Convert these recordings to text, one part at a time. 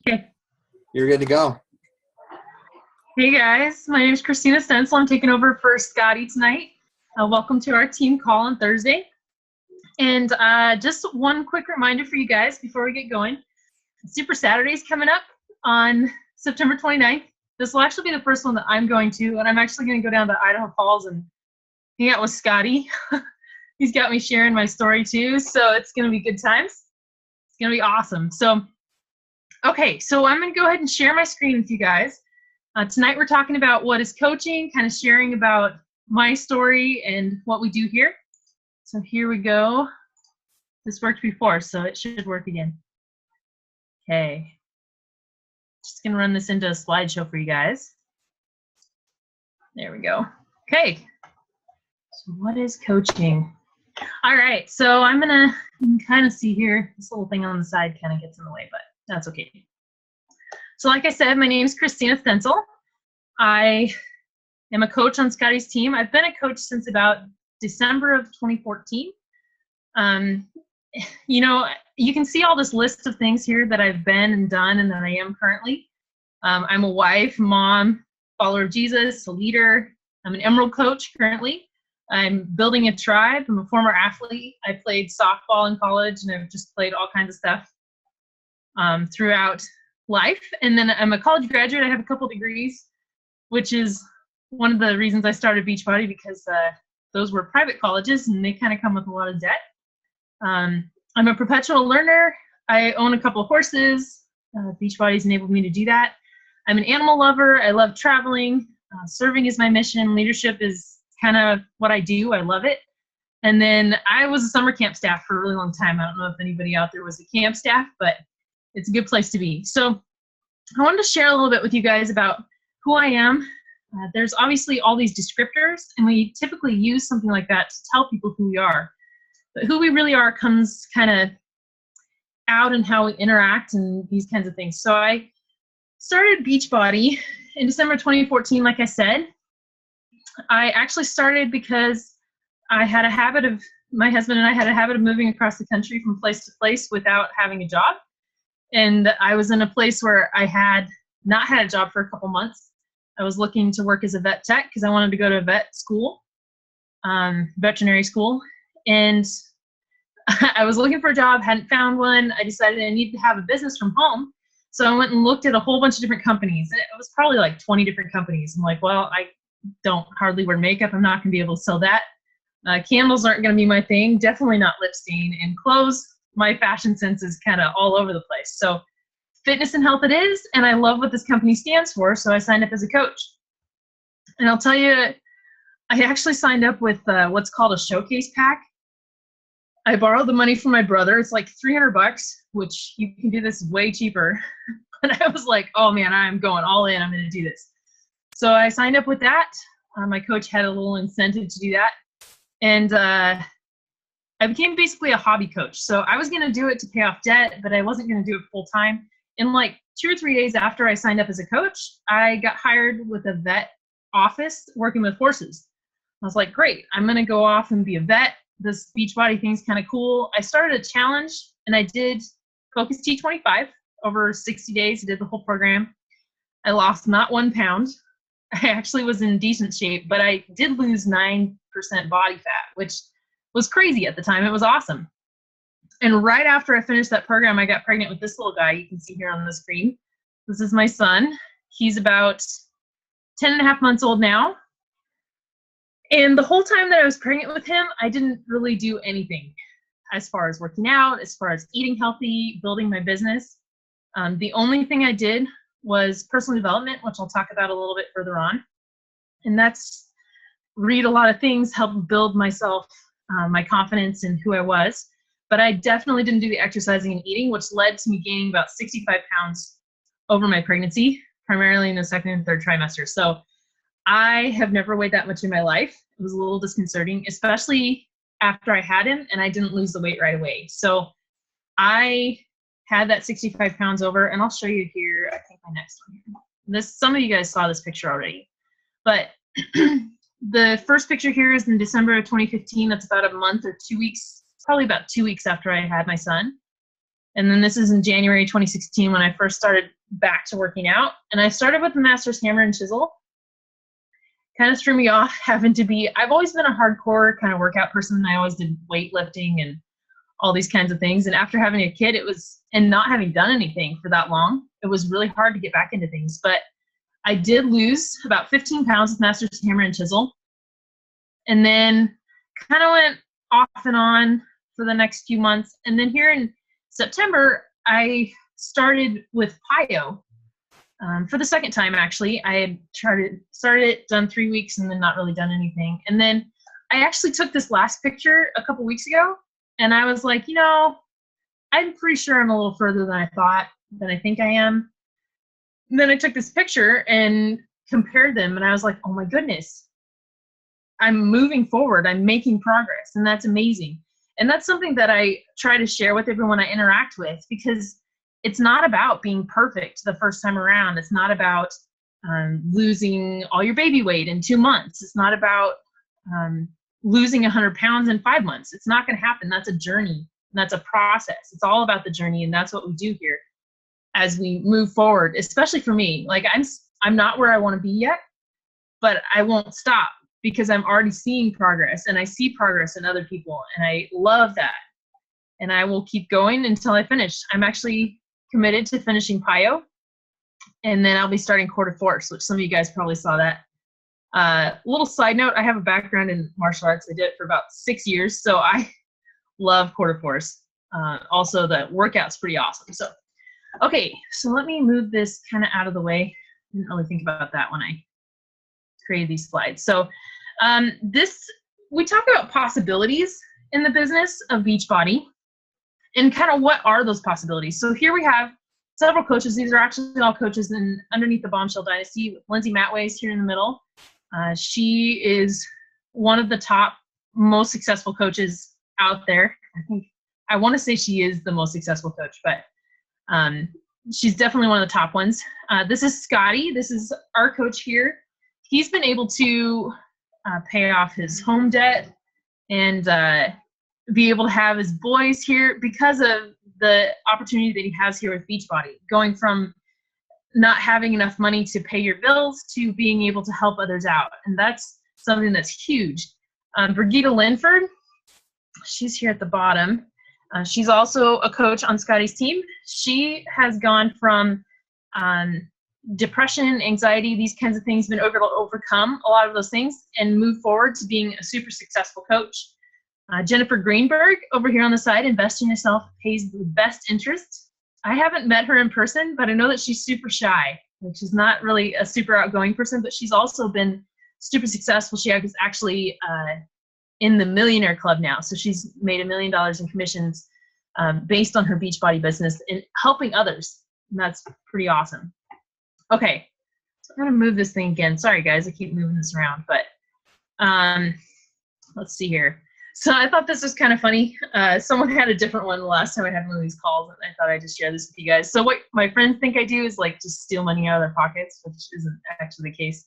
Okay. You're good to go. Hey guys, my name is Christina Stencil. I'm taking over for Scotty tonight. Welcome to our team call on Thursday. And just one quick reminder for you guys before we get going. Super Saturday's coming up on September 29th. This will actually be the first one that I'm going to, and I'm actually going to go down to Idaho Falls and hang out with Scotty. He's got me sharing my story too, so it's going to be good times. It's going to be awesome. So, okay, so I'm going to go ahead and share my screen with you guys. Tonight we're talking about what is coaching, kind of sharing about my story and what we do here. So here we go. This worked before, so it should work again. Okay. Just going to run this into a slideshow for you guys. There we go. Okay. So what is coaching? All right, so I'm going to kind of see here. This little thing on the side kind of gets in the way, but that's okay. So like I said, my name is Christina Stencil. I am a coach on Scotty's team. I've been a coach since about December of 2014. You know, you can see all this list of things here that I've been and done and that I am currently. I'm a wife, mom, follower of Jesus, a leader. I'm an Emerald coach currently. I'm building a tribe. I'm a former athlete. I played softball in college and I've just played all kinds of stuff throughout life. And then I'm a college graduate. I have a couple degrees, which is one of the reasons I started Beachbody, because those were private colleges and they kind of come with a lot of debt. I'm a perpetual learner. I own a couple of horses. Beachbody's enabled me to do that. I'm an animal lover. I love traveling. Serving is my mission. Leadership is kind of what I do. I love it. And then I was a summer camp staff for a really long time. I don't know if anybody out there was a camp staff, but it's a good place to be. So I wanted to share a little bit with you guys about who I am. There's obviously all these descriptors, and we typically use something like that to tell people who we are. But who we really are comes kind of out in how we interact and these kinds of things. So I started Beachbody in December 2014, like I said. I actually started because I had a habit of, my husband and I had a habit of moving across the country from place to place without having a job. And I was in a place where I had not had a job for a couple months. I was looking to work as a vet tech because I wanted to go to vet school, veterinary school. And I was looking for a job, hadn't found one. I decided I needed to have a business from home. So I went and looked at a whole bunch of different companies. It was probably like 20 different companies. I'm like, well, I don't hardly wear makeup. I'm not going to be able to sell that. Candles aren't going to be my thing. Definitely not lip stain. And clothes, my fashion sense is kind of all over the place. So fitness and health it is, and I love what this company stands for, so I signed up as a coach. And I'll tell you, I actually signed up with what's called a showcase pack. I borrowed the money from my brother. It's like $300, which you can do this way cheaper. But I was like, oh man, I'm going all in. I'm going to do this. So I signed up with that. My coach had a little incentive to do that. And I became basically a hobby coach. So I was going to do it to pay off debt, but I wasn't going to do it full time. In like 2 or 3 days after I signed up as a coach, I got hired with a vet office working with horses. I was like, great, I'm going to go off and be a vet. This Beachbody thing's kind of cool. I started a challenge and I did Focus T25 over 60 days. I did the whole program. I lost not 1 pound. I actually was in decent shape, but I did lose 9% body fat, which was crazy at the time. It was awesome. And right after I finished that program, I got pregnant with this little guy you can see here on the screen. This is my son. He's about 10 and a half months old now. And the whole time that I was pregnant with him, I didn't really do anything as far as working out, as far as eating healthy, building my business. The only thing I did was personal development, which I'll talk about a little bit further on. And that's read a lot of things, help build myself, my confidence in who I was. But I definitely didn't do the exercising and eating, which led to me gaining about 65 pounds over my pregnancy, primarily in the second and third trimester. So I have never weighed that much in my life. It was a little disconcerting, especially after I had him and I didn't lose the weight right away. So I had that 65 pounds over, and I'll show you here, I think my next one here. Some of you guys saw this picture already, but the first picture here is in December of 2015. That's about a month or 2 weeks, probably about 2 weeks after I had my son. And then this is in January 2016 when I first started back to working out. And I started with the master's hammer and chisel. Kind of threw me off having to be, I've always been a hardcore kind of workout person. I always did weightlifting and all these kinds of things. And after having a kid, and not having done anything for that long, it was really hard to get back into things. But I did lose about 15 pounds with master's hammer and chisel. And then kind of went off and on for the next few months. And then here in September, I started with PIO. For the second time, actually. I had started it, done 3 weeks, and then not really done anything. And then I actually took this last picture a couple weeks ago, and I was like, I'm pretty sure I'm a little further than I think I am. And then I took this picture and compared them, and I was like, oh my goodness, I'm moving forward. I'm making progress, and that's amazing. And that's something that I try to share with everyone I interact with, because it's not about being perfect the first time around. It's not about losing all your baby weight in 2 months. It's not about losing 100 pounds in 5 months. It's not going to happen. That's a journey. And that's a process. It's all about the journey. And that's what we do here as we move forward, especially for me. Like I'm not where I want to be yet, but I won't stop because I'm already seeing progress, and I see progress in other people. And I love that. And I will keep going until I finish. I'm actually committed to finishing PIO, and then I'll be starting quarter force, which some of you guys probably saw that. Little side note, I have a background in martial arts. I did it for about 6 years, so I love quarter force. Also, the workout's pretty awesome. So, okay, so let me move this kind of out of the way. I didn't really think about that when I created these slides. So we talk about possibilities in the business of Beachbody. And kind of what are those possibilities? So here we have several coaches. These are actually all coaches underneath the Bombshell Dynasty, with Lindsay Matways here in the middle. She is one of the top, most successful coaches out there. I want to say she is the most successful coach, but she's definitely one of the top ones. This is Scotty. This is our coach here. He's been able to pay off his home debt and be able to have his boys here because of the opportunity that he has here with Beachbody, going from not having enough money to pay your bills to being able to help others out. And that's something that's huge. Brigitte Linford, she's here at the bottom. She's also a coach on Scotty's team. She has gone from depression, anxiety, these kinds of things, been able to overcome a lot of those things and move forward to being a super successful coach. Jennifer Greenberg over here on the side, Invest in Yourself Pays the Best Interest. I haven't met her in person, but I know that she's super shy. Like, she's not really a super outgoing person, but she's also been super successful. She is actually in the Millionaire Club now. So she's made $1 million in commissions based on her Beachbody business and helping others. And that's pretty awesome. Okay, so I'm going to move this thing again. Sorry, guys, I keep moving this around, but let's see here. So I thought this was kind of funny. Someone had a different one the last time I had one of these calls, and I thought I'd just share this with you guys. So what my friends think I do is like just steal money out of their pockets, which isn't actually the case.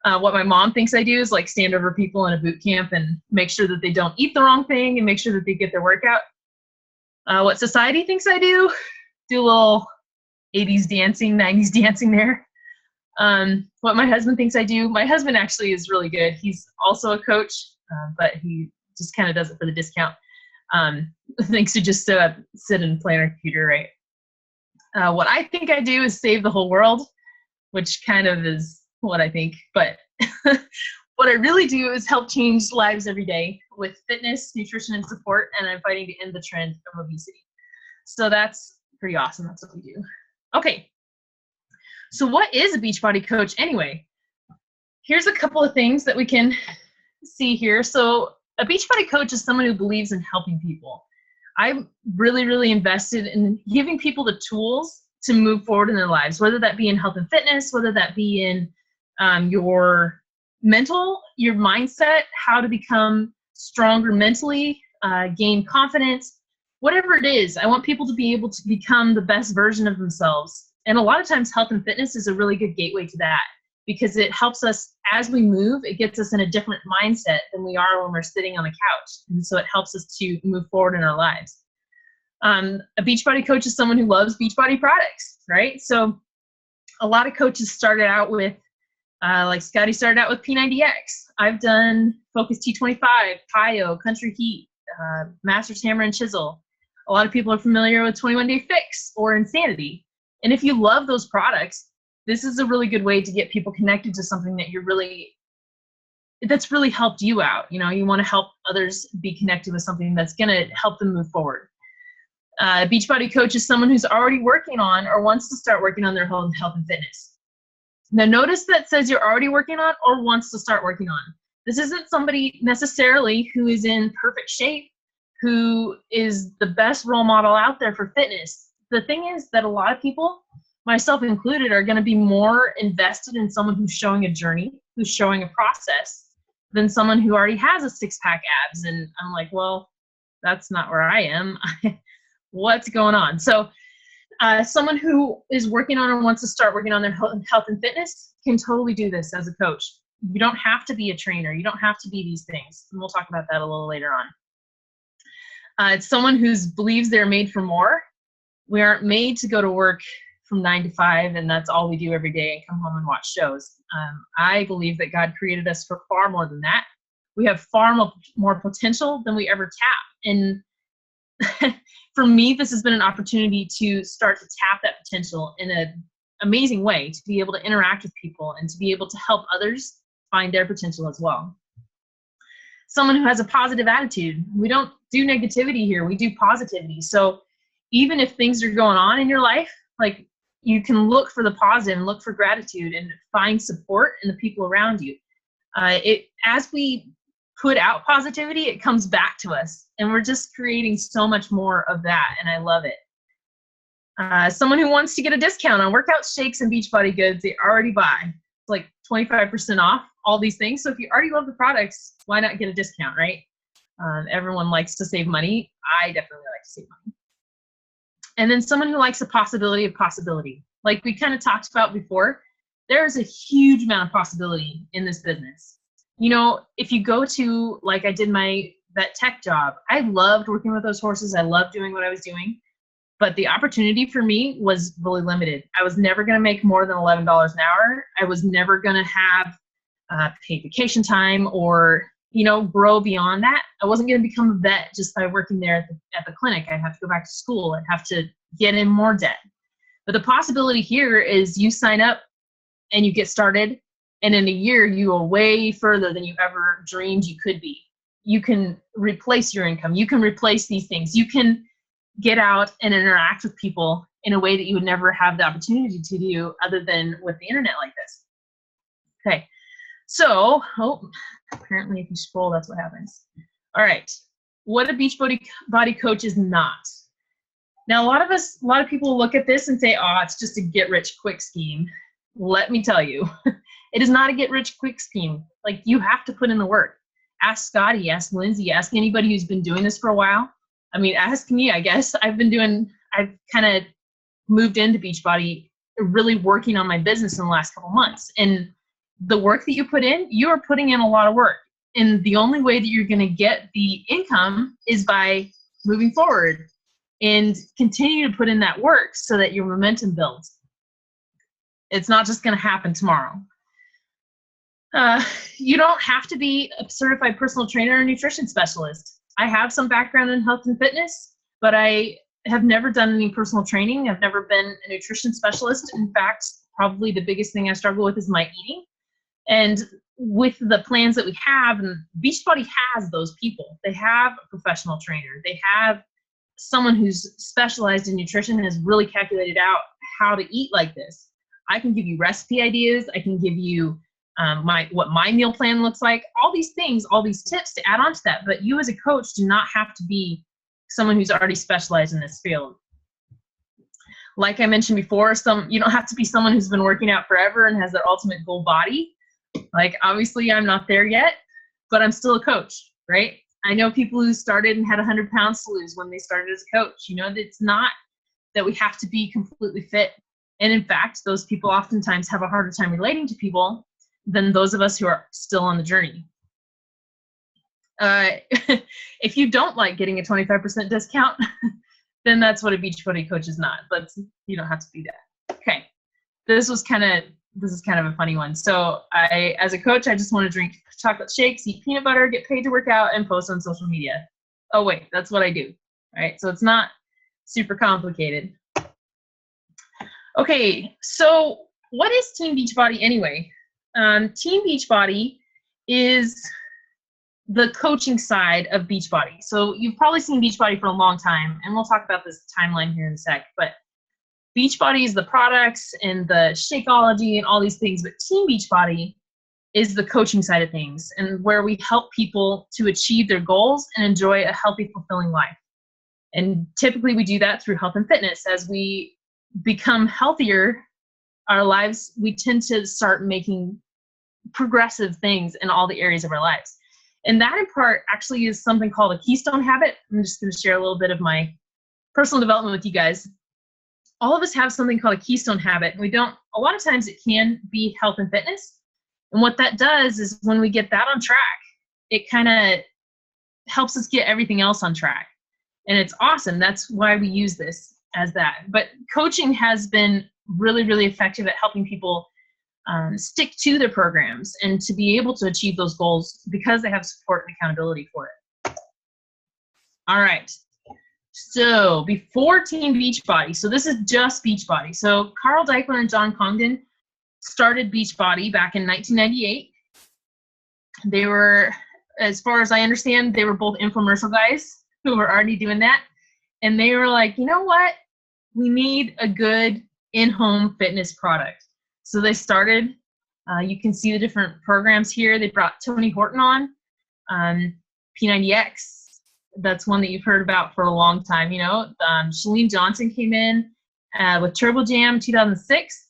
What my mom thinks I do is like stand over people in a boot camp and make sure that they don't eat the wrong thing and make sure that they get their workout. What society thinks I do a little 80s dancing, 90s dancing there. What my husband thinks I do, my husband actually is really good. He's also a coach, but he just kind of does it for the discount. Thinks to just sit and play on our computer, right? What I think I do is save the whole world, which kind of is what I think. But what I really do is help change lives every day with fitness, nutrition, and support, and I'm fighting to end the trend of obesity. So that's pretty awesome. That's what we do. Okay. So what is a Beachbody coach anyway? Here's a couple of things that we can see here. So a Beachbody coach is someone who believes in helping people. I'm really, really invested in giving people the tools to move forward in their lives, whether that be in health and fitness, whether that be in your mental, your mindset, how to become stronger mentally, gain confidence, whatever it is. I want people to be able to become the best version of themselves. And a lot of times health and fitness is a really good gateway to that, because it helps us as we move. It gets us in a different mindset than we are when we're sitting on the couch. And so it helps us to move forward in our lives. A Beachbody coach is someone who loves Beachbody products, right? So a lot of coaches started out with, like Scotty started out with P90X. I've done Focus T25, PiYo, Country Heat, Masters Hammer and Chisel. A lot of people are familiar with 21 Day Fix or Insanity. And if you love those products, this is a really good way to get people connected to something that that's really helped you out. You know, you want to help others be connected with something that's going to help them move forward. Beachbody Coach is someone who's already working on or wants to start working on their health and fitness. Now notice that says you're already working on or wants to start working on. This isn't somebody necessarily who is in perfect shape, who is the best role model out there for fitness. The thing is that a lot of people, myself included, are going to be more invested in someone who's showing a journey, who's showing a process, than someone who already has a six-pack abs. And I'm like, well, that's not where I am. What's going on? So someone who is working on or wants to start working on their health and fitness can totally do this as a coach. You don't have to be a trainer. You don't have to be these things. And we'll talk about that a little later on. It's someone who believes they're made for more. We aren't made to go to work from 9 to 5 and that's all we do every day and come home and watch shows. I believe that God created us for far more than that. We have far more potential than we ever tap. And for me, this has been an opportunity to start to tap that potential in an amazing way, to be able to interact with people and to be able to help others find their potential as well. Someone who has a positive attitude. We don't do negativity here. We do positivity. So even if things are going on in your life, like you can look for the positive and look for gratitude and find support in the people around you. As we put out positivity, it comes back to us. And we're just creating so much more of that. And I love it. Someone who wants to get a discount on workout shakes and Beachbody goods they already buy. It's like 25% off all these things. So if you already love the products, why not get a discount, right? Everyone likes to save money. I definitely like to save money. And then someone who likes the possibility of possibility. Like we kind of talked about before, there's a huge amount of possibility in this business. You know, if you go to, like I did that tech job, I loved working with those horses. I loved doing what I was doing, but the opportunity for me was really limited. I was never going to make more than $11 an hour. I was never going to have paid vacation time or, you know, grow beyond that. I wasn't going to become a vet just by working there at the clinic. I'd have to go back to school. I'd have to get in more debt. But the possibility here is you sign up and you get started, and in a year, you are way further than you ever dreamed you could be. You can replace your income. You can replace these things. You can get out and interact with people in a way that you would never have the opportunity to do other than with the internet like this. Okay, so, apparently if you scroll, that's what happens. All right, what a Beachbody Coach is not. Now, a lot of people look at this and say, oh, it's just a get-rich-quick scheme. Let me tell you. It is not a get-rich-quick scheme. Like, you have to put in the work. Ask Scotty, ask Lindsay, ask anybody who's been doing this for a while. I mean, ask me, I guess. I've kind of moved into Beachbody, really working on my business in the last couple months. And the work that you put in, you are putting in a lot of work. And the only way that you're going to get the income is by moving forward and continue to put in that work so that your momentum builds. It's not just going to happen tomorrow. You don't have to be a certified personal trainer or nutrition specialist. I have some background in health and fitness, but I have never done any personal training. I've never been a nutrition specialist. In fact, probably the biggest thing I struggle with is my eating. And with the plans that we have, and Beachbody has those people. They have a professional trainer. They have someone who's specialized in nutrition and has really calculated out how to eat like this. I can give you recipe ideas. I can give you what my meal plan looks like, all these things, all these tips to add on to that. But you as a coach do not have to be someone who's already specialized in this field. Like I mentioned before, you don't have to be someone who's been working out forever and has their ultimate goal body. Like, obviously I'm not there yet, but I'm still a coach, right? I know people who started and had 100 pounds to lose when they started as a coach. You know, it's not that we have to be completely fit. And in fact, those people oftentimes have a harder time relating to people than those of us who are still on the journey. If you don't like getting a 25% discount, then that's what a Beachbody coach is not. But you don't have to be that. Okay. This is kind of a funny one. So as a coach, I just want to drink chocolate shakes, eat peanut butter, get paid to work out, and post on social media. Oh wait, that's what I do. All right. So it's not super complicated. Okay. So what is Team Beachbody anyway? Team Beachbody is the coaching side of Beachbody. So you've probably seen Beachbody for a long time, and we'll talk about this timeline here in a sec, but Beachbody is the products and the Shakeology and all these things, but Team Beachbody is the coaching side of things, and where we help people to achieve their goals and enjoy a healthy, fulfilling life. And typically we do that through health and fitness. As we become healthier, our lives, we tend to start making progressive things in all the areas of our lives. And that in part actually is something called a keystone habit. I'm just going to share a little bit of my personal development with you guys. All of us have something called a keystone habit. A lot of times it can be health and fitness. And what that does is when we get that on track, it kind of helps us get everything else on track. And it's awesome. That's why we use this as that. But coaching has been really, really effective at helping people stick to their programs and to be able to achieve those goals because they have support and accountability for it. All right. So before Team Beachbody, so this is just Beachbody. So Carl Deichler and John Congdon started Beachbody back in 1998. They were, as far as I understand, they were both infomercial guys who were already doing that. And they were like, you know what? We need a good in-home fitness product. So they started, you can see the different programs here. They brought Tony Horton on, P90X. That's one that you've heard about for a long time. Chalene Johnson came in with Turbo Jam in 2006.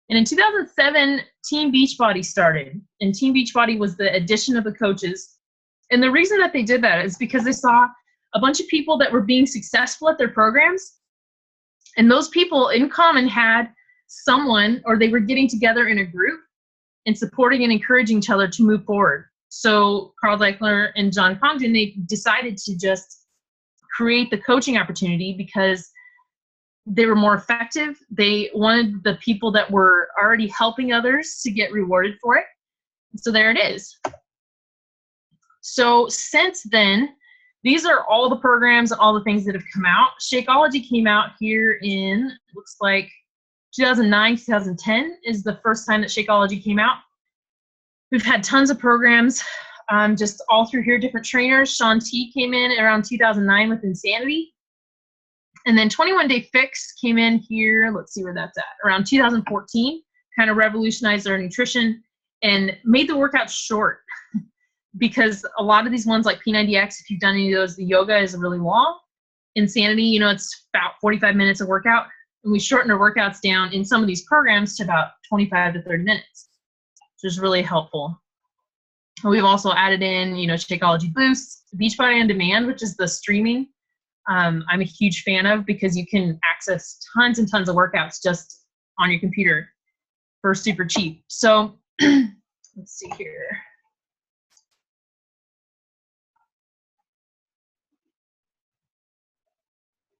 And in 2007, Team Beachbody started. And Team Beachbody was the addition of the coaches. And the reason that they did that is because they saw a bunch of people that were being successful at their programs. And those people in common had someone, or they were getting together in a group and supporting and encouraging each other to move forward. So Carl Deichler and John Congdon, they decided to just create the coaching opportunity because they were more effective. They wanted the people that were already helping others to get rewarded for it. So there it is. So since then, these are all the programs and all the things that have come out. Shakeology came out here in, looks like 2009, 2010 is the first time that Shakeology came out. We've had tons of programs just all through here, different trainers. Shaun T came in around 2009 with Insanity. And then 21 Day Fix came in here, let's see where that's at, around 2014, kind of revolutionized our nutrition and made the workouts short because a lot of these ones like P90X, if you've done any of those, the yoga is really long. Insanity, it's about 45 minutes of workout. And we shortened our workouts down in some of these programs to about 25 to 30 minutes, which is really helpful. We've also added in, Shakeology Boost, Beachbody On Demand, which is the streaming. I'm a huge fan of because you can access tons and tons of workouts just on your computer for super cheap. So let's see here.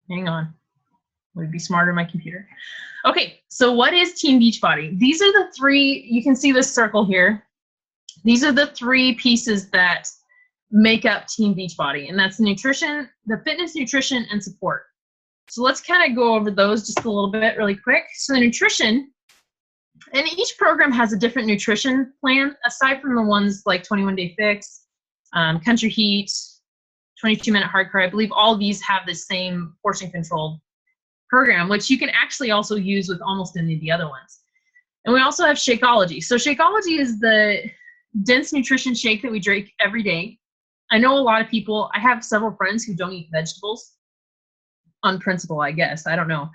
Hang on. Would be smarter on my computer. Okay, so what is Team Beachbody? These are the three, you can see this circle here. These are the three pieces that make up Team Beachbody, and that's nutrition, the fitness, nutrition, and support. So let's kind of go over those just a little bit really quick. So the nutrition, and each program has a different nutrition plan, aside from the ones like 21 Day Fix, Country Heat, 22-minute hardcore. I believe all of these have the same portion controlled program, which you can actually also use with almost any of the other ones. And we also have Shakeology. So Shakeology is the dense nutrition shake that we drink every day. I know a lot of people, I have several friends who don't eat vegetables on principle, I guess. I don't know.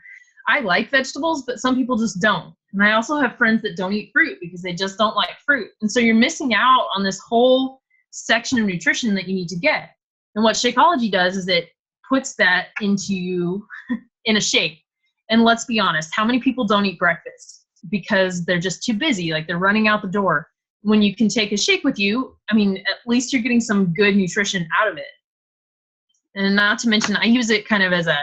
I like vegetables, but some people just don't. And I also have friends that don't eat fruit because they just don't like fruit. And so you're missing out on this whole section of nutrition that you need to get. And what Shakeology does is it puts that into you in a shake. And let's be honest, how many people don't eat breakfast because they're just too busy, like they're running out the door? When you can take a shake with you, I mean, at least you're getting some good nutrition out of it. And not to mention, I use it kind of as a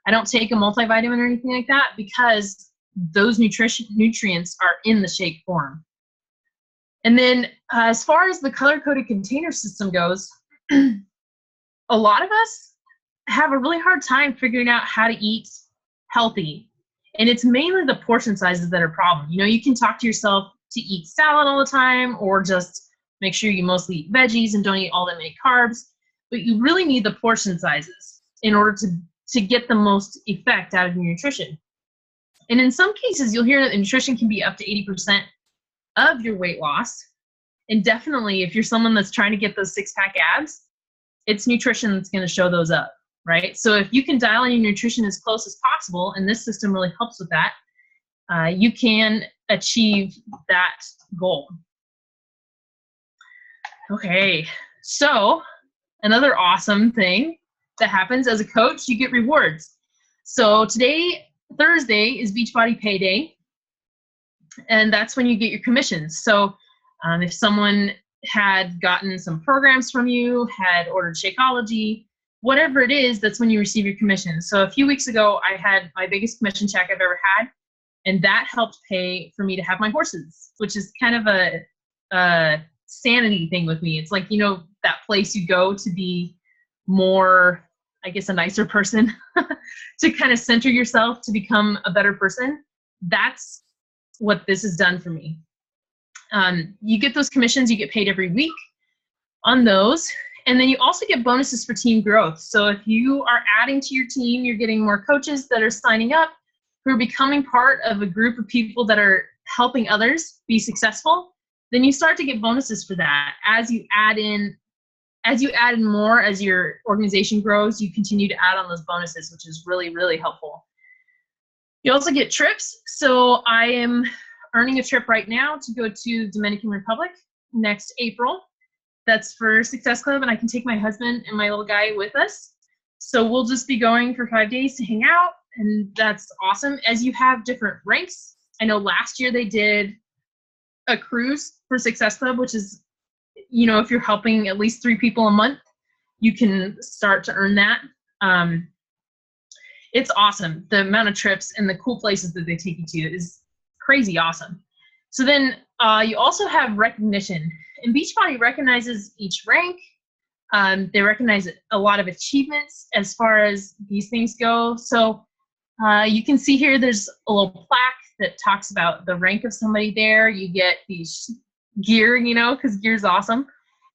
I don't take a multivitamin or anything like that because those nutrients are in the shake form. And then as far as the color-coded container system goes, a lot of us have a really hard time figuring out how to eat healthy. And it's mainly the portion sizes that are a problem. You know, you can talk to yourself to eat salad all the time, or just make sure you mostly eat veggies and don't eat all that many carbs. But you really need the portion sizes in order to get the most effect out of your nutrition. And in some cases, you'll hear that nutrition can be up to 80% of your weight loss. And definitely, if you're someone that's trying to get those six-pack abs, it's nutrition that's going to show those up, right? So if you can dial in your nutrition as close as possible, and this system really helps with that, you can achieve that goal. Okay, so another awesome thing that happens as a coach, you get rewards. So today, Thursday, is Beachbody Pay Day, and that's when you get your commissions. So if someone had gotten some programs from you, had ordered Shakeology, whatever it is, that's when you receive your commission. So a few weeks ago, I had my biggest commission check I've ever had, and that helped pay for me to have my horses, which is kind of a sanity thing with me. It's like, you know, that place you go to be more, I guess, a nicer person, to kind of center yourself to become a better person. That's what this has done for me. You get those commissions, you get paid every week on those. And then you also get bonuses for team growth. So if you are adding to your team, you're getting more coaches that are signing up, who are becoming part of a group of people that are helping others be successful, then you start to get bonuses for that. As you add in more, as your organization grows, you continue to add on those bonuses, which is really, really helpful. You also get trips. So I am earning a trip right now to go to Dominican Republic next April. That's for Success Club, and I can take my husband and my little guy with us. So we'll just be going for 5 days to hang out, and that's awesome. As you have different ranks, I know last year they did a cruise for Success Club, which is, you know, if you're helping at least 3 people a month, you can start to earn that. It's awesome. The amount of trips and the cool places that they take you to is crazy awesome. So then you also have recognition. And Beachbody recognizes each rank. They recognize a lot of achievements as far as these things go. So you can see here there's a little plaque that talks about the rank of somebody there. You get these gear, you know, because gear's awesome.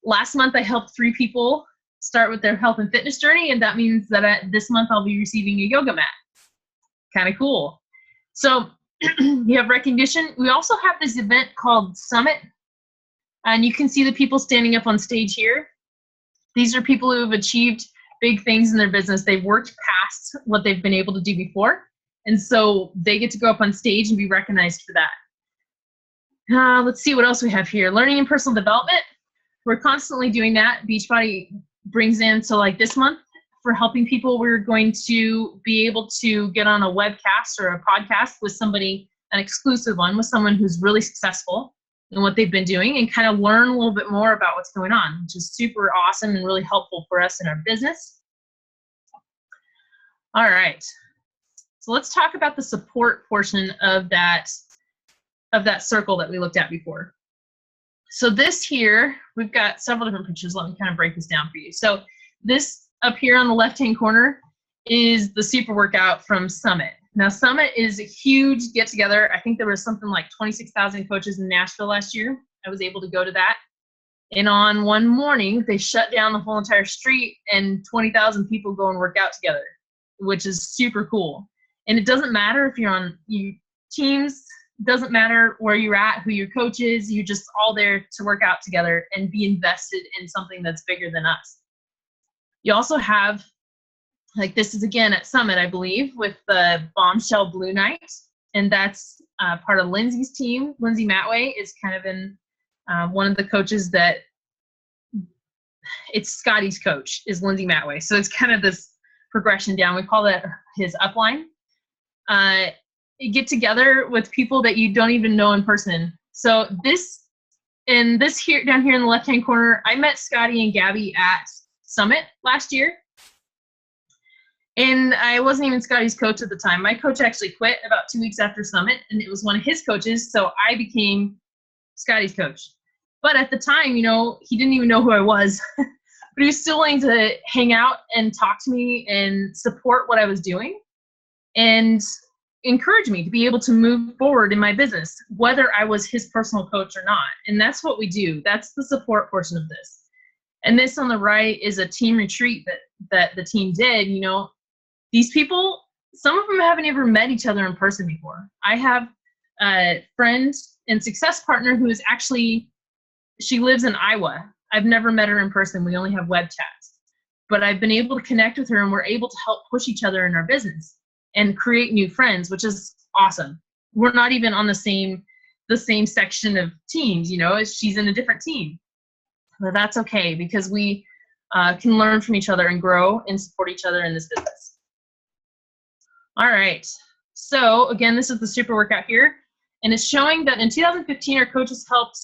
Last month I helped 3 people start with their health and fitness journey, and that means that this month I'll be receiving a yoga mat. Kind of cool. So you have recognition. We also have this event called Summit, and you can see the people standing up on stage here. These are people who have achieved big things in their business. They've worked past what they've been able to do before, and so they get to go up on stage and be recognized for that. Let's see what else we have here. Learning and personal development. We're constantly doing that. Beachbody brings in, so like this month, for helping people, we're going to be able to get on a webcast or a podcast with somebody, an exclusive one, with someone who's really successful in what they've been doing, and kind of learn a little bit more about what's going on, which is super awesome and really helpful for us in our business. All right. So let's talk about the support portion of that circle that we looked at before. So this here, we've got several different pictures. Let me kind of break this down for you. So this up here on the left-hand corner is the super workout from Summit. Now, Summit is a huge get-together. I think there was something like 26,000 coaches in Nashville last year. I was able to go to that. And on one morning, they shut down the whole entire street, and 20,000 people go and work out together, which is super cool. And it doesn't matter if you're on teams, doesn't matter where you're at, who your coach is, you're just all there to work out together and be invested in something that's bigger than us. You also have, like this is again at Summit, I believe, with the Bombshell Blue Night, and that's part of Lindsay's team. Lindsay Matway is kind of in one of the coaches that, it's Scotty's coach, is Lindsay Matway. So it's kind of this progression down. We call that his upline. You get together with people that you don't even know in person. So this here, down here in the left-hand corner, I met Scotty and Gabby at Summit last year. And I wasn't even Scotty's coach at the time. My coach actually quit about 2 weeks after Summit, and it was one of his coaches, so I became Scotty's coach. But at the time, he didn't even know who I was, but he was still willing to hang out and talk to me and support what I was doing and encourage me to be able to move forward in my business, whether I was his personal coach or not. And that's what we do. That's the support portion of this. And this on the right is a team retreat that the team did. These people, some of them haven't ever met each other in person before. I have a friend and success partner who is actually, she lives in Iowa. I've never met her in person. We only have web chats. But I've been able to connect with her, and we're able to help push each other in our business and create new friends, which is awesome. We're not even on the same section of teams, she's in a different team. But that's okay, because we can learn from each other and grow and support each other in this business. All right. So again, this is the super workout here. And it's showing that in 2015, our coaches helped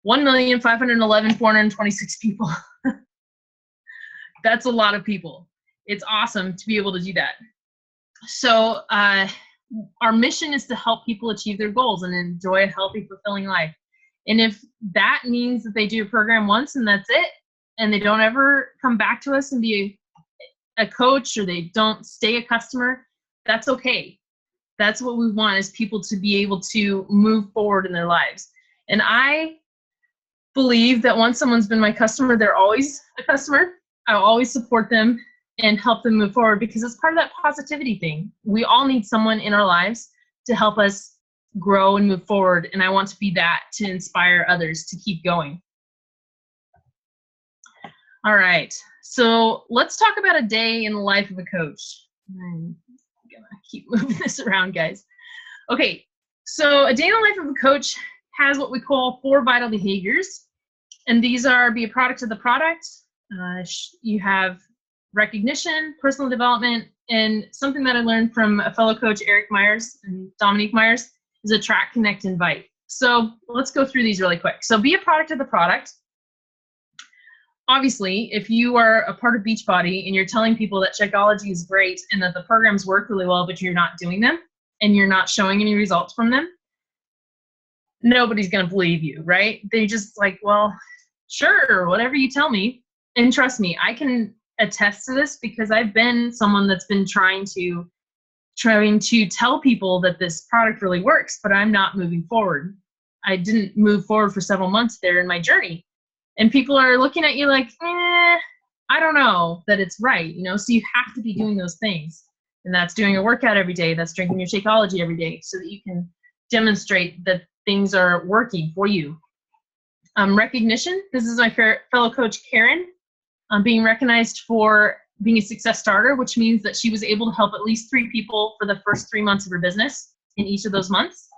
1,511,426 people. That's a lot of people. It's awesome to be able to do that. So our mission is to help people achieve their goals and enjoy a healthy, fulfilling life. And if that means that they do a program once and that's it, and they don't ever come back to us and be a coach, or they don't stay a customer, that's okay. That's what we want, is people to be able to move forward in their lives. And I believe that once someone's been my customer, they're always a customer. I'll always support them and help them move forward, because it's part of that positivity thing. We all need someone in our lives to help us grow and move forward. And I want to be that, to inspire others to keep going. All right. So let's talk about a day in the life of a coach. I'm gonna keep moving this around, guys. Okay. So a day in the life of a coach has what we call 4 vital behaviors. And these are: be a product of the product. You have recognition, personal development, and something that I learned from a fellow coach, Eric Myers and Dominique Myers, is attract, connect, invite. So let's go through these really quick. So be a product of the product. Obviously, if you are a part of Beachbody and you're telling people that Shakeology is great and that the programs work really well, but you're not doing them and you're not showing any results from them, nobody's going to believe you, right? They just like, well, sure, whatever you tell me. And trust me, I can attest to this, because I've been someone that's been trying to tell people that this product really works, but I'm not moving forward. I didn't move forward for several months there in my journey. And people are looking at you like, I don't know that it's right, so you have to be doing those things. And that's doing a workout every day. That's drinking your Shakeology every day, so that you can demonstrate that things are working for you. Recognition. This is my fellow coach, Karen, being recognized for being a success starter, which means that she was able to help at least 3 people for the first 3 months of her business in each of those months,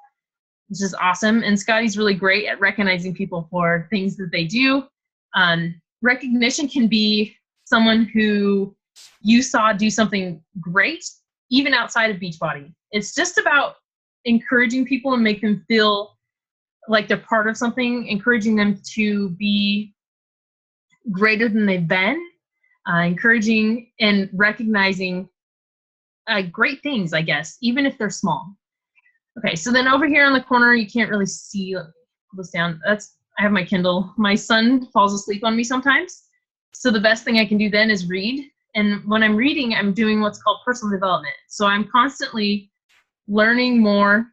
which is awesome. And Scotty's really great at recognizing people for things that they do. Recognition can be someone who you saw do something great, even outside of Beachbody. It's just about encouraging people and make them feel like they're part of something, encouraging them to be greater than they've been, encouraging and recognizing great things, I guess, even if they're small. Okay, so then over here on the corner, you can't really see, let me pull this down. I have my Kindle. My son falls asleep on me sometimes. So the best thing I can do then is read. And when I'm reading, I'm doing what's called personal development. So I'm constantly learning more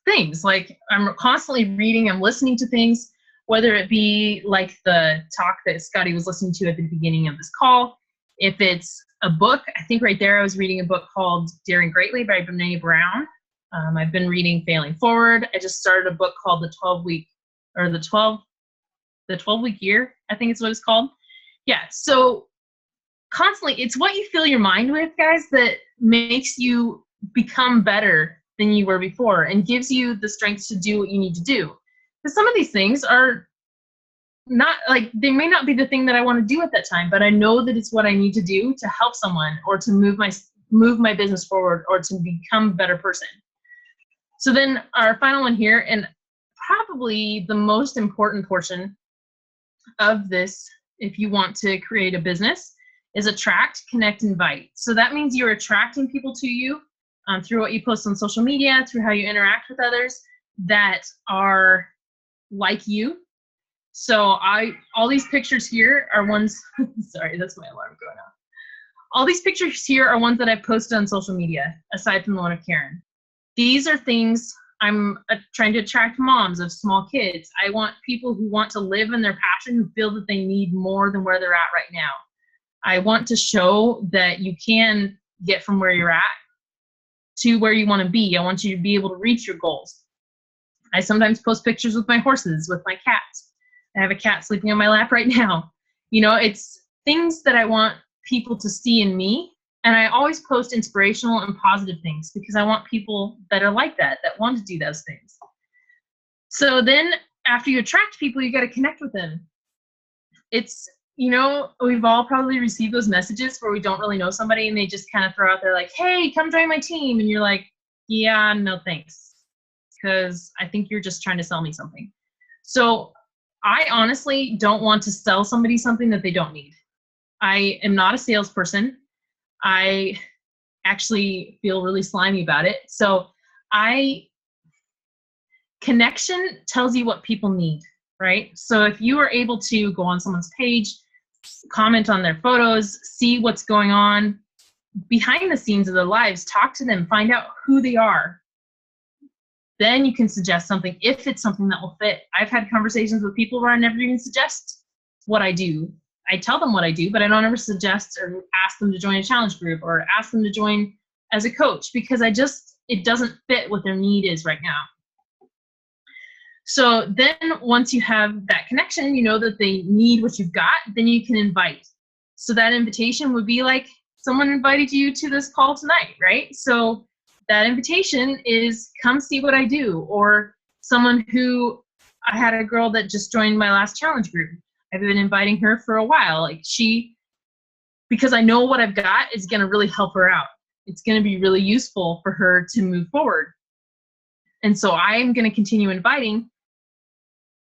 things. Like, I'm constantly reading, I'm listening to things, whether it be like the talk that Scotty was listening to at the beginning of this call. If it's a book, I think right there I was reading a book called Daring Greatly by Brene Brown. I've been reading Failing Forward. I just started a book called the 12-week year, I think it's what it's called. Yeah, so constantly, it's what you fill your mind with, guys, that makes you become better than you were before and gives you the strength to do what you need to do. Because some of these things are not, like, they may not be the thing that I want to do at that time, but I know that it's what I need to do to help someone, or to move my business forward, or to become a better person. So then our final one here, and probably the most important portion of this, if you want to create a business, is attract, connect, invite. So that means you're attracting people to you through what you post on social media, through how you interact with others that are like you. So all these pictures here are ones, sorry, that's my alarm going off. All these pictures here are ones that I've posted on social media, aside from the one of Karen. These are things I'm trying to attract moms of small kids. I want people who want to live in their passion, who feel that they need more than where they're at right now. I want to show that you can get from where you're at to where you want to be. I want you to be able to reach your goals. I sometimes post pictures with my horses, with my cats. I have a cat sleeping on my lap right now. You know, it's things that I want people to see in me. And I always post inspirational and positive things because I want people that are like that want to do those things. So then after you attract people, you got to connect with them. It's, you know, we've all probably received those messages where we don't really know somebody and they just kind of throw out there like, hey, come join my team. And you're like, yeah, no thanks. Because I think you're just trying to sell me something. So I honestly don't want to sell somebody something that they don't need. I am not a salesperson. I actually feel really slimy about it. So connection tells you what people need, right? So if you are able to go on someone's page, comment on their photos, see what's going on behind the scenes of their lives, talk to them, find out who they are, then you can suggest something if it's something that will fit. I've had conversations with people where I never even suggest what I do. I tell them what I do, but I don't ever suggest or ask them to join a challenge group or ask them to join as a coach because it doesn't fit what their need is right now. So then once you have that connection, you know that they need what you've got, then you can invite. So that invitation would be like someone invited you to this call tonight, right? So that invitation is come see what I do. Or someone who, I had a girl that just joined my last challenge group. I've been inviting her for a while. Like because I know what I've got is going to really help her out. It's going to be really useful for her to move forward. And so I'm going to continue inviting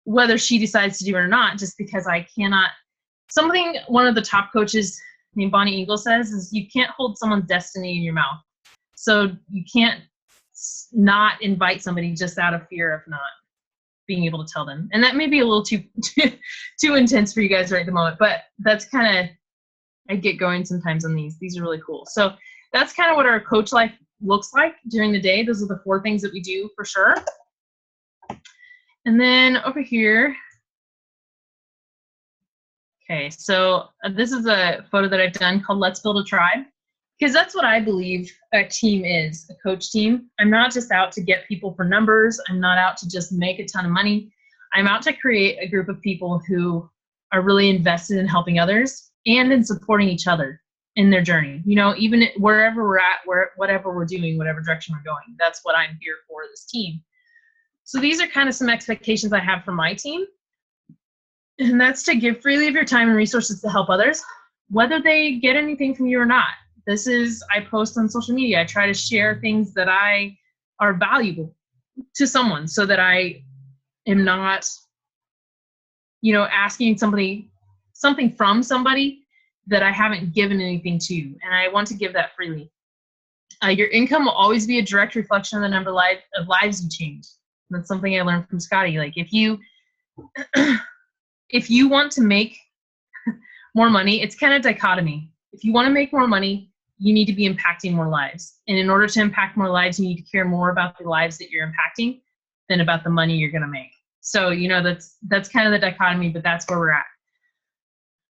whether she decides to do it or not, just because I cannot. Something one of the top coaches named Bonnie Eagle says is you can't hold someone's destiny in your mouth. So you can't not invite somebody just out of fear of not being able to tell them. And that may be a little too intense for you guys right at the moment, but that's kind of, I get going sometimes on these. These are really cool. So that's kind of what our coach life looks like during the day. Those are the 4 things that we do for sure. And then over here, okay, so this is a photo that I've done called Let's Build a Tribe, because that's what I believe a team is, a coach team. I'm not just out to get people for numbers. I'm not out to just make a ton of money. I'm out to create a group of people who are really invested in helping others and in supporting each other in their journey. You know, even wherever we're at, whatever we're doing, whatever direction we're going, that's what I'm here for, this team. So these are kind of some expectations I have for my team. And that's to give freely of your time and resources to help others, whether they get anything from you or not. I post on social media. I try to share things that are valuable to someone so that I am not, you know, asking something from somebody that I haven't given anything to. And I want to give that freely. Your income will always be a direct reflection of the number of lives you change. That's something I learned from Scotty. Like if you want to make more money, it's kind of dichotomy. If you want to make more money, you need to be impacting more lives. And in order to impact more lives, you need to care more about the lives that you're impacting than about the money you're going to make. So, you know, that's kind of the dichotomy, but that's where we're at.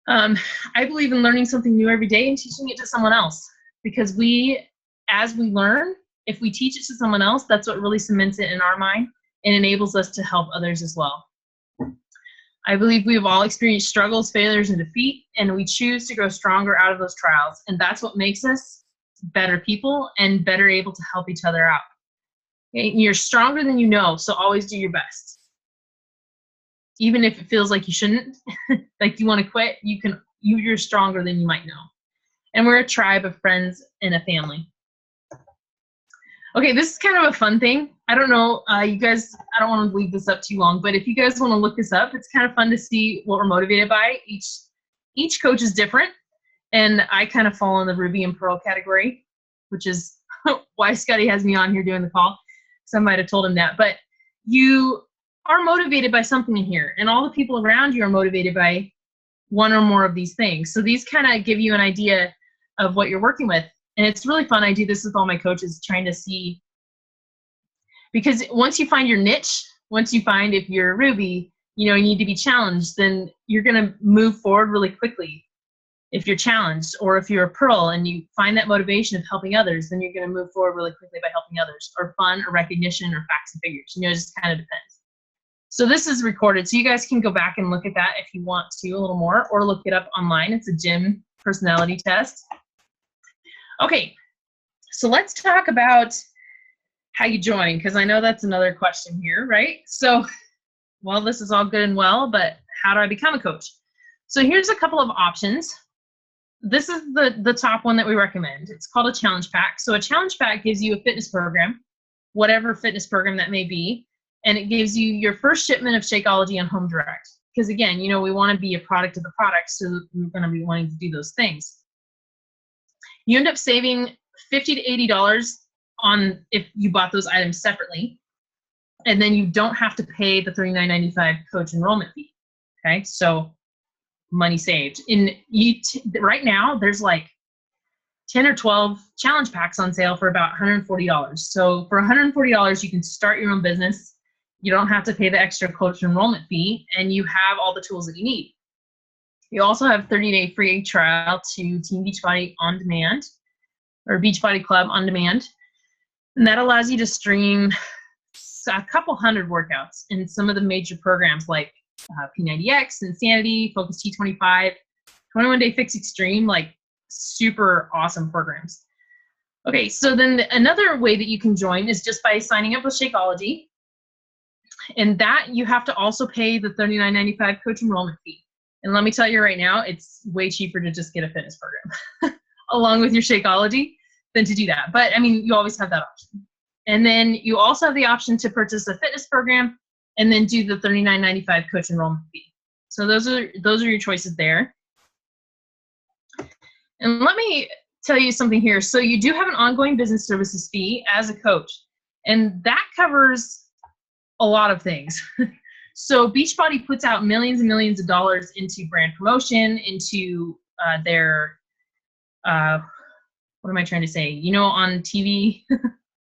I believe in learning something new every day and teaching it to someone else, because as we learn, if we teach it to someone else, that's what really cements it in our mind and enables us to help others as well. I believe we have all experienced struggles, failures, and defeat, and we choose to grow stronger out of those trials. And that's what makes us better people and better able to help each other out. Okay? You're stronger than you know, so always do your best. Even if it feels like you shouldn't, like you want to quit, you're stronger than you might know. And we're a tribe of friends and a family. Okay, this is kind of a fun thing. I don't know, you guys, I don't want to leave this up too long, but if you guys want to look this up, it's kind of fun to see what we're motivated by. Each coach is different. And I kind of fall in the Ruby and Pearl category, which is why Scotty has me on here doing the call. So I might have told him that. But you are motivated by something in here, and all the people around you are motivated by one or more of these things. So these kind of give you an idea of what you're working with. And it's really fun. I do this with all my coaches, trying to see, because once you find your niche, once you find if you're a Ruby, you need to be challenged, then you're going to move forward really quickly. If you're challenged, or if you're a Pearl and you find that motivation of helping others, then you're going to move forward really quickly by helping others, or fun, or recognition, or facts and figures. It just kind of depends. So this is recorded, so you guys can go back and look at that if you want to a little more, or look it up online. It's a gym personality test. Okay, so let's talk about how you join, because I know that's another question here, right? So, well, this is all good and well, but how do I become a coach? So here's a couple of options. This is the top one that we recommend. It's called a challenge pack. So a challenge pack gives you a fitness program, whatever fitness program that may be, and it gives you your first shipment of Shakeology on Home Direct. Because again, we want to be a product of the product, so we're going to be wanting to do those things. You end up saving $50 to $80 on if you bought those items separately, and then you don't have to pay the $39.95 coach enrollment fee. Okay, so money saved. Right now, there's like 10 or 12 challenge packs on sale for about $140. So for $140, you can start your own business. You don't have to pay the extra coach enrollment fee, and you have all the tools that you need. You also have 30-day free trial to Team Beachbody On Demand, or Beachbody Club On Demand. And that allows you to stream a couple hundred workouts in some of the major programs like P90X, Insanity, Focus T25, 21 Day Fix Extreme, like super awesome programs. Okay, so then another way that you can join is just by signing up with Shakeology. And that you have to also pay the $39.95 coach enrollment fee. And let me tell you right now, it's way cheaper to just get a fitness program along with your Shakeology than to do that. But I mean, you always have that option. And then you also have the option to purchase a fitness program and then do the $39.95 coach enrollment fee. So those are your choices there. And let me tell you something here. So you do have an ongoing business services fee as a coach, and that covers a lot of things. So Beachbody puts out millions and millions of dollars into brand promotion, into their, what am I trying to say? On TV,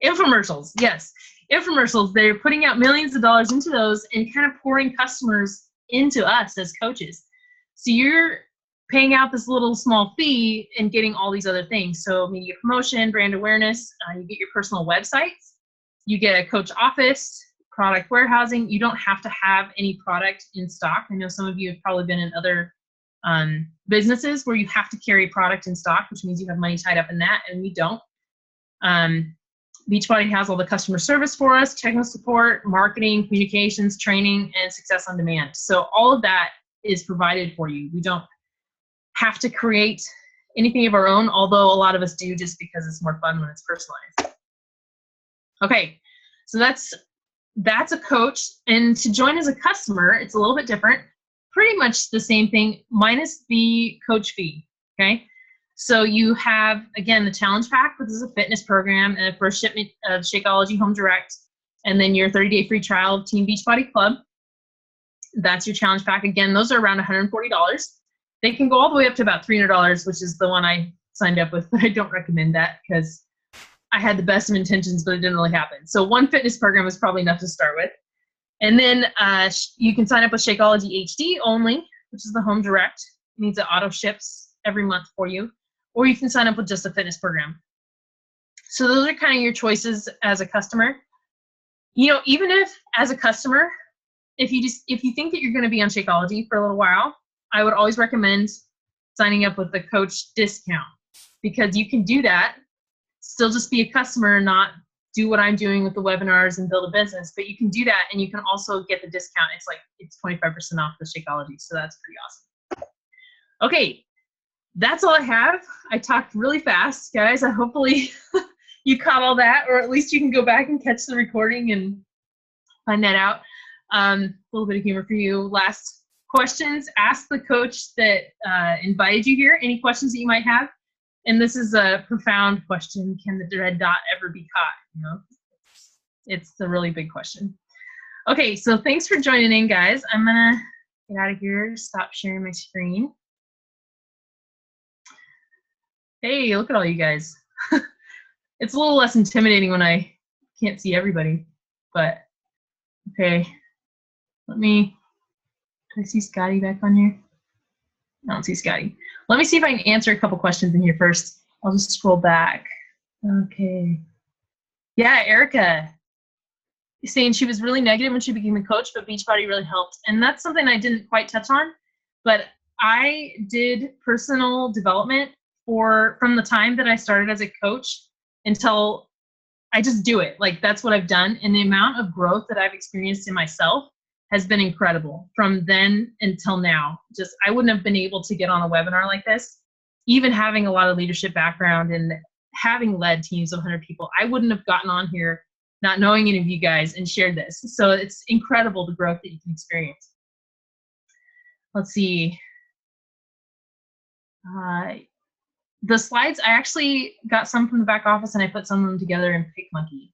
infomercials. Yes, infomercials. They're putting out millions of dollars into those and kind of pouring customers into us as coaches. So you're paying out this little small fee and getting all these other things. So media promotion, brand awareness, you get your personal websites, you get a coach office, product warehousing. You don't have to have any product in stock. I know some of you have probably been in other businesses where you have to carry product in stock, which means you have money tied up in that, and we don't. Beachbody has all the customer service for us, technical support, marketing, communications, training, and success on demand. So all of that is provided for you. We don't have to create anything of our own, although a lot of us do, just because it's more fun when it's personalized. Okay, so that's a coach. And to join as a customer, it's a little bit different. Pretty much the same thing, minus the coach fee, okay? So you have, again, the challenge pack, which is a fitness program, and a first shipment of Shakeology Home Direct, and then your 30-day free trial of Team Beachbody Club. That's your challenge pack. Again, those are around $140. They can go all the way up to about $300, which is the one I signed up with, but I don't recommend that because I had the best of intentions, but it didn't really happen. So one fitness program is probably enough to start with. And then you can sign up with Shakeology HD only, which is the Home Direct. It means it auto ships every month for you. Or you can sign up with just a fitness program. So those are kind of your choices as a customer. Even if as a customer, if you think that you're going to be on Shakeology for a little while, I would always recommend signing up with the coach discount, because you can do that, still just be a customer and not do what I'm doing with the webinars and build a business, but you can do that, and you can also get the discount. It's 25% off the Shakeology, so that's pretty awesome. Okay, that's all I have. I talked really fast, guys. Hopefully you caught all that, or at least you can go back and catch the recording and find that out. A little bit of humor for you. Last questions, ask the coach that invited you here, any questions that you might have. And this is a profound question. Can the red dot ever be caught? You know, it's a really big question. Okay, so thanks for joining in, guys. I'm going to get out of here, stop sharing my screen. Hey, look at all you guys. It's a little less intimidating when I can't see everybody, but okay. Do I see Scotty back on here? I don't see Scotty. Let me see if I can answer a couple questions in here first. I'll just scroll back. Okay. Yeah, Erica saying she was really negative when she became a coach, but Beachbody really helped. And that's something I didn't quite touch on, but I did personal development from the time that I started as a coach until I just do it. Like, that's what I've done. And the amount of growth that I've experienced in myself has been incredible from then until now. Just, I wouldn't have been able to get on a webinar like this, even having a lot of leadership background and having led teams of 100 people. I wouldn't have gotten on here not knowing any of you guys and shared this. So it's incredible the growth that you can experience. Let's see. The slides, I actually got some from the back office and I put some of them together in PicMonkey.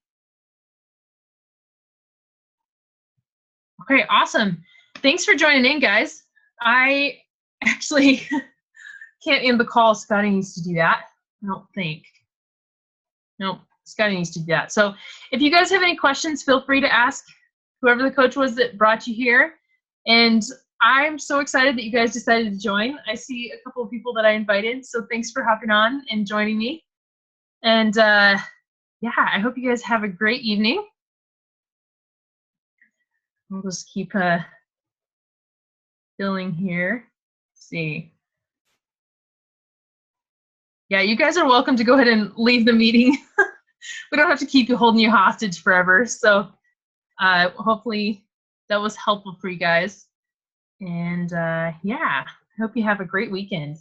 Okay, awesome. Thanks for joining in, guys. I actually can't end the call. Scotty needs to do that. I don't think. Nope, Scotty needs to do that. So if you guys have any questions, feel free to ask whoever the coach was that brought you here. And I'm so excited that you guys decided to join. I see a couple of people that I invited, so thanks for hopping on and joining me. And yeah, I hope you guys have a great evening. I'll just keep filling here. Let's see. Yeah, you guys are welcome to go ahead and leave the meeting. We don't have to keep you holding you hostage forever. So hopefully that was helpful for you guys. And yeah, I hope you have a great weekend.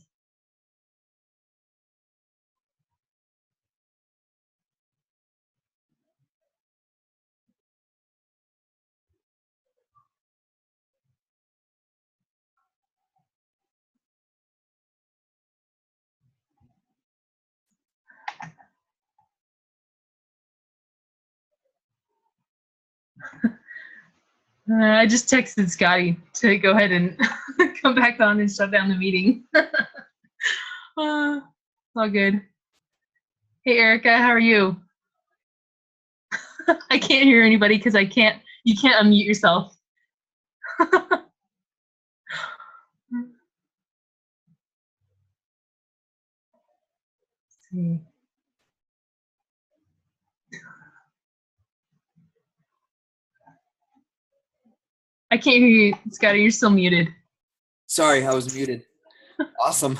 I just texted Scotty to go ahead and come back on and shut down the meeting. It's all good. Hey, Erica, how are you? I can't hear anybody because you can't unmute yourself. Let's see. I can't hear you, Scotty. You're still muted. Sorry, I was muted. Awesome.